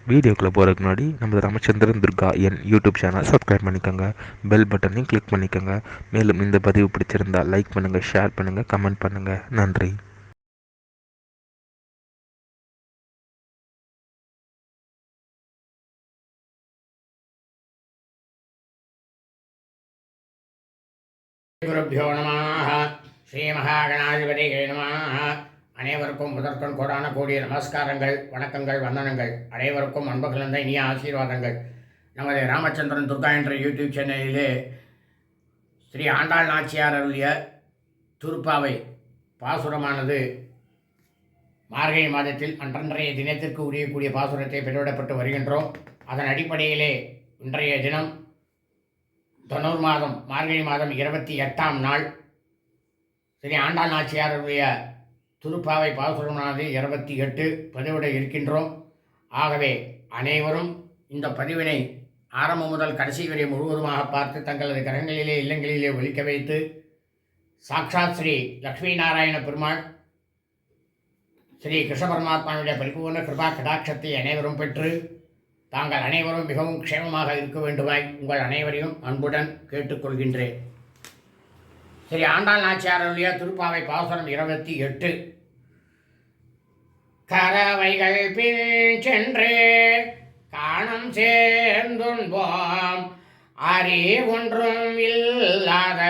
வீடியோக்குள்ளே போகிறதுக்கு முன்னாடி நம்ம ராமச்சந்திரன் துர்கா என் யூடியூப் சேனல் சப்ஸ்கிரைப் பண்ணிக்கோங்க, பெல் பட்டனையும் கிளிக் பண்ணிக்கோங்க. மேலும் இந்த பதிவு பிடிச்சிருந்தால் லைக் பண்ணுங்கள், ஷேர் பண்ணுங்கள், கமெண்ட் பண்ணுங்கள். நன்றி. குருப்யோ நமः. ஸ்ரீ மகாகணாதிபதியே நமः. அனைவருக்கும் முதற்கண் கோடான கோடிய நமஸ்காரங்கள், வணக்கங்கள், வந்தனங்கள். அனைவருக்கும் அன்பு கலந்த இனிய ஆசீர்வாதங்கள். நமது ராமச்சந்திரன் துர்கா என்ற யூடியூப் சேனலிலே ஸ்ரீ ஆண்டாள் நாச்சியார் அருளிய திருப்பாவை பாசுரமானது மார்கழி மாதத்தில் அன்றன்றைய தினத்திற்கு உரியக்கூடிய பாசுரத்தை பெற்றுவிடப்பட்டு வருகின்றோம். அதன் அடிப்படையிலே இன்றைய தினம் தொண்ணூறு மாதம் மார்கழி மாதம் 28ஆம் நாள் ஸ்ரீ ஆண்டாள் நாச்சியாருடைய திருப்பாவை பாசுரமானது 28 பதிவிட இருக்கின்றோம். ஆகவே அனைவரும் இந்த பதிவினை ஆரம்பம் முதல் கடைசி வரை முழுவதுமாக பார்த்து தங்களது கரங்களிலே இல்லங்களிலே ஒலிக்க வைத்து சாக்ஷாத் ஸ்ரீ லக்ஷ்மி நாராயண பெருமாள் ஸ்ரீ கிருஷ்ண பரமாத்மாவுடைய பரிபூர்ண கிருபா கடாட்சத்தை அனைவரும் பெற்று தாங்கள் அனைவரும் மிகவும் க்ஷேமமாக இருக்க வேண்டுமாய் உங்கள் அனைவரையும் அன்புடன் கேட்டுக்கொள்கின்றேன். ஸ்ரீ ஆண்டாள் நாச்சியாருடைய திருப்பாவை பாசுரம் 28. கறவைகள் பின் சென்று காணம் சேர்ந்துண்போம், அறி ஒன்றும் இல்லாத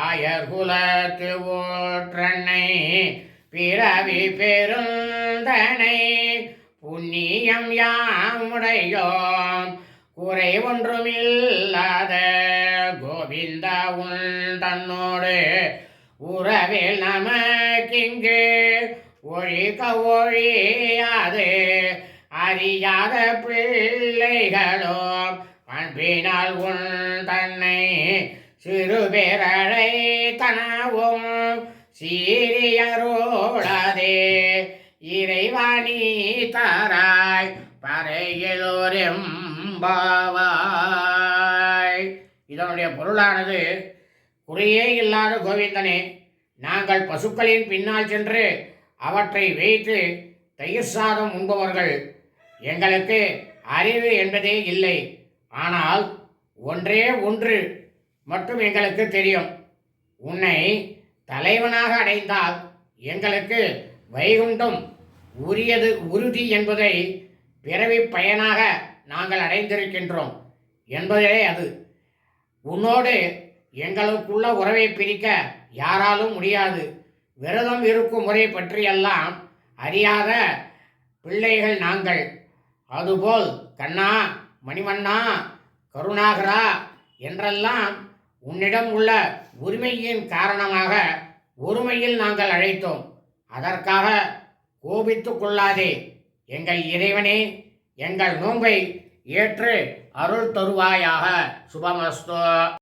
ஆயர் குலத்து ஊற்றன்னை பிறவி பெருந்தனை புண்ணியம் யாமுடையோம் குறை ஒன்றுமில்லாத கோவிந்த உன் தன்னோடு உறவில் நமக்கிங்கு ஒழிக்க ஒழியாது அறியாத பிள்ளைகளோ அன்பினால் உன் தன்னை சிறுபேரழை தனவும் சீரியரோடாதே இறைவாணி தாராய் பறையிலோரெம்பாவாய். இதனுடைய பொருளானது, குறையே இல்லாத கோவிந்தனே, நாங்கள் பசுக்களின் பின்னால் சென்று அவற்றை வைத்து தயிர் சாதம் உண்பவர்கள். எங்களுக்கு அறிவு என்பதே இல்லை. ஆனால் ஒன்றே ஒன்று மட்டும் எங்களுக்கு தெரியும். உன்னை தலைவனாக அடைந்தால் எங்களுக்கு வைகுண்டம் உறுதி என்பதை பிறவி பயனாக நாங்கள் அடைந்திருக்கின்றோம் என்பதே அது. உன்னோடு எங்களுக்குள்ள உறவை பிரிக்க யாராலும் முடியாது. விரதம் இருக்கும் முறை பற்றியெல்லாம் அறியாத பிள்ளைகள் நாங்கள். அதுபோல் கண்ணா, மணிவண்ணா, கருணாகரா என்றெல்லாம் உன்னிடம் உள்ள உரிமையின் காரணமாக ஒருமையில் நாங்கள் அழைத்தோம். அதற்காக கோபித்துக் கொள்ளாதே. எங்கள் இறைவனே, எங்கள் நோன்பை ஏற்று அருள் தருவாயாக. சுபமஸ்து.